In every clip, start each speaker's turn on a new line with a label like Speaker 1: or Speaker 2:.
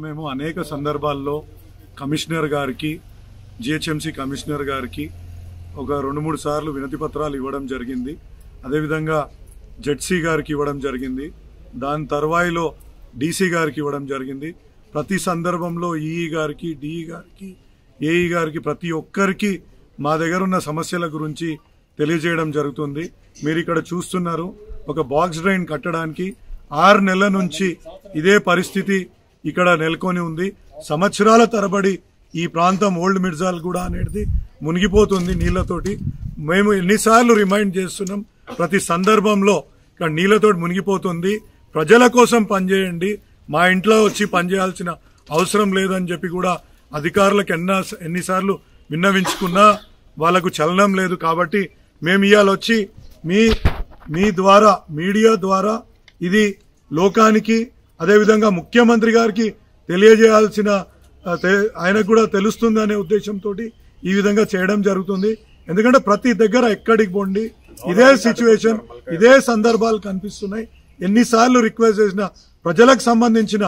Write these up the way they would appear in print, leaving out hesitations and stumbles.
Speaker 1: మేము అనేక సందర్భాల్లో కమిషనర్ గారికి, జిహెచ్ఎంసీ కమిషనర్ గారికి ఒక 2-3 సార్లు వినతి పత్రాలు ఇవ్వడం జరిగింది. అదేవిధంగా జెడ్సీ గారికి ఇవ్వడం జరిగింది. దాని తర్వాయిలో డీసీ గారికి ఇవ్వడం జరిగింది. ప్రతి సందర్భంలో ఈఈ గారికి, డిఈ గారికి, ఏఈ గారికి ప్రతి ఒక్కరికి మా దగ్గర ఉన్న సమస్యల గురించి తెలియజేయడం జరుగుతుంది. మీరు ఇక్కడ చూస్తున్నారు, ఒక బాక్స్ డ్రైన్ కట్టడానికి 6 నెలల నుంచి ఇదే పరిస్థితి ఇక్కడ నెలకొని ఉంది. సంవత్సరాల తరబడి ఈ ప్రాంతం ఓల్డ్ మిర్జాల్ కూడా అనేది మునిగిపోతుంది నీళ్లతోటి. మేము ఎన్నిసార్లు రిమైండ్ చేస్తున్నాం, ప్రతి సందర్భంలో ఇక్కడ నీళ్లతోటి మునిగిపోతుంది, ప్రజల కోసం పనిచేయండి, మా ఇంట్లో వచ్చి పనిచేయాల్సిన అవసరం లేదని చెప్పి కూడా అధికారులకు ఎన్నిసార్లు విన్నవించుకున్నా వాళ్లకు చలనం లేదు. కాబట్టి మేము ఇవాళ వచ్చి మీ ద్వారా, మీడియా ద్వారా ఇది లోకానికి, అదేవిధంగా ముఖ్యమంత్రి గారికి తెలియజేయాల్సిన, ఆయనకు కూడా తెలుస్తుంది అనే ఉద్దేశంతో ఈ విధంగా చేయడం జరుగుతుంది. ఎందుకంటే ప్రతి దగ్గర ఎక్కడికి పోండి ఇదే సిచ్యువేషన్, ఇదే సందర్భాలు కనిపిస్తున్నాయి. ఎన్నిసార్లు రిక్వెస్ట్ చేసినా ప్రజలకు సంబంధించిన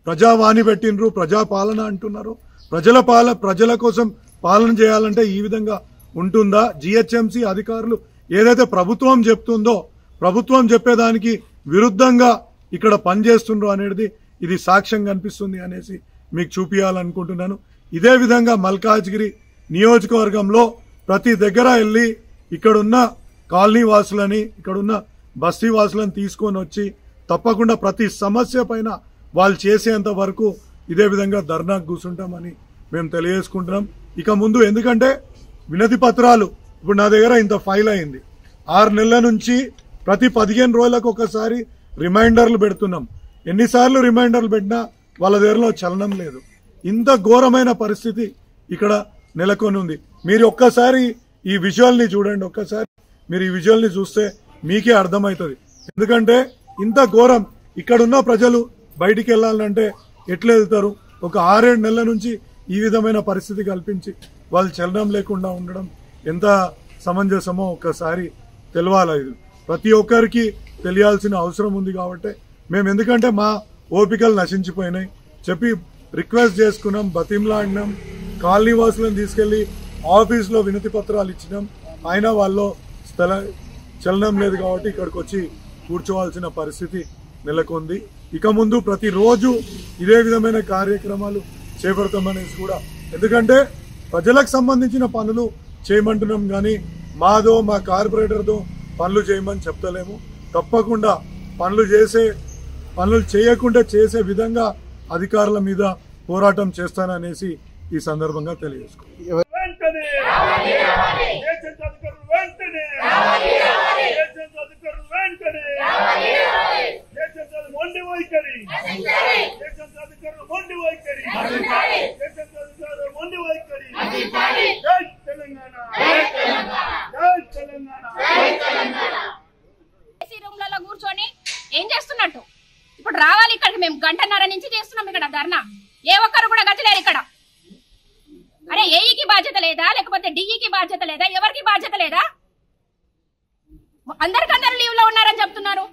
Speaker 1: ప్రజావాణి పెట్టినరు, ప్రజాపాలన అంటున్నారు. ప్రజల కోసం పాలన చేయాలంటే ఈ విధంగా ఉంటుందా? జిహెచ్ఎంసీ అధికారులు ఏదైతే ప్రభుత్వం చెప్తుందో, ప్రభుత్వం చెప్పేదానికి విరుద్ధంగా ఇక్కడ పనిచేస్తుండ్రో అనేది ఇది సాక్ష్యం కనిపిస్తుంది అనేసి మీకు చూపించాలనుకుంటున్నాను. ఇదే విధంగా మల్కాజ్గిరి నియోజకవర్గంలో ప్రతి దగ్గర వెళ్లి ఇక్కడున్న కాలనీ వాసులని, ఇక్కడున్న బస్తీ వాసులను తీసుకొని వచ్చి తప్పకుండా ప్రతి సమస్య పైన వాళ్ళు చేసేంత వరకు ఇదే విధంగా ధర్నాకు కూర్చుంటామని మేము తెలియజేసుకుంటున్నాం. ఇక ముందు ఎందుకంటే వినతి పత్రాలు ఇప్పుడు నా దగ్గర ఇంత ఫైల్ అయింది. 6 నెలల నుంచి ప్రతి 15 రోజులకు ఒకసారి రిమైండర్లు పెడుతున్నాం. ఎన్నిసార్లు రిమైండర్లు పెట్టినా వాళ్ళ దగ్గరలో చలనం లేదు. ఇంత ఘోరమైన పరిస్థితి ఇక్కడ నెలకొని ఉంది. మీరు ఒక్కసారి ఈ విజువల్ని చూడండి, ఒక్కసారి మీరు ఈ విజువల్ని చూస్తే మీకే అర్థమవుతుంది. ఎందుకంటే ఇంత ఘోరం, ఇక్కడున్న ప్రజలు బయటికి వెళ్ళాలంటే ఎట్లా వెళ్తారు? ఒక 6-7 నెలల నుంచి ఈ విధమైన పరిస్థితి కల్పించి వాళ్ళు చలనం లేకుండా ఉండడం ఎంత సమంజసమో ఒక్కసారి తెలవాలి. ఇది ప్రతి ఒక్కరికి తెలియాల్సిన అవసరం ఉంది. కాబట్టి మేము, ఎందుకంటే మా ఓపికలు నశించిపోయినాయి చెప్పి రిక్వెస్ట్ చేసుకున్నాం, బతిమలాడినాం, కాలనీ వాసులను తీసుకెళ్లి ఆఫీస్లో వినతి పత్రాలు ఇచ్చినాం. అయినా వాళ్ళు చలనం లేదు కాబట్టి ఇక్కడికి వచ్చి కూర్చోవాల్సిన పరిస్థితి నెలకొంది. ఇక ముందు ప్రతిరోజు ఇదే విధమైన కార్యక్రమాలు చేపడతామనేసి కూడా, ఎందుకంటే ప్రజలకు సంబంధించిన పనులు చేయమంటున్నాం కానీ మాదో, మా కార్పొరేటర్తో పనులు చేయమని చెప్తలేము. తప్పకుండా పనులు చేయకుండా చేసే విధంగా అధికారుల మీద పోరాటం చేస్తాననేసి ఈ సందర్భంగా తెలియజేసుకుంటాం.
Speaker 2: కూర్చొని ఏం చేస్తున్నట్టు ఇప్పుడు రావాలి ఇక్కడికి. మేము 1:30 నుంచి చేస్తున్నాం ఇక్కడ ధర్నా. ఏ ఒక్కరు కూడా గతిలేరు ఇక్కడ. అరే ఏఈకి బాధ్యత లేదా, లేకపోతే డిఈకి బాధ్యత లేదా, ఎవరికి బాధ్యత లేదా? అందరికందరూ లీవ్ లో ఉన్నారని చెప్తున్నారు.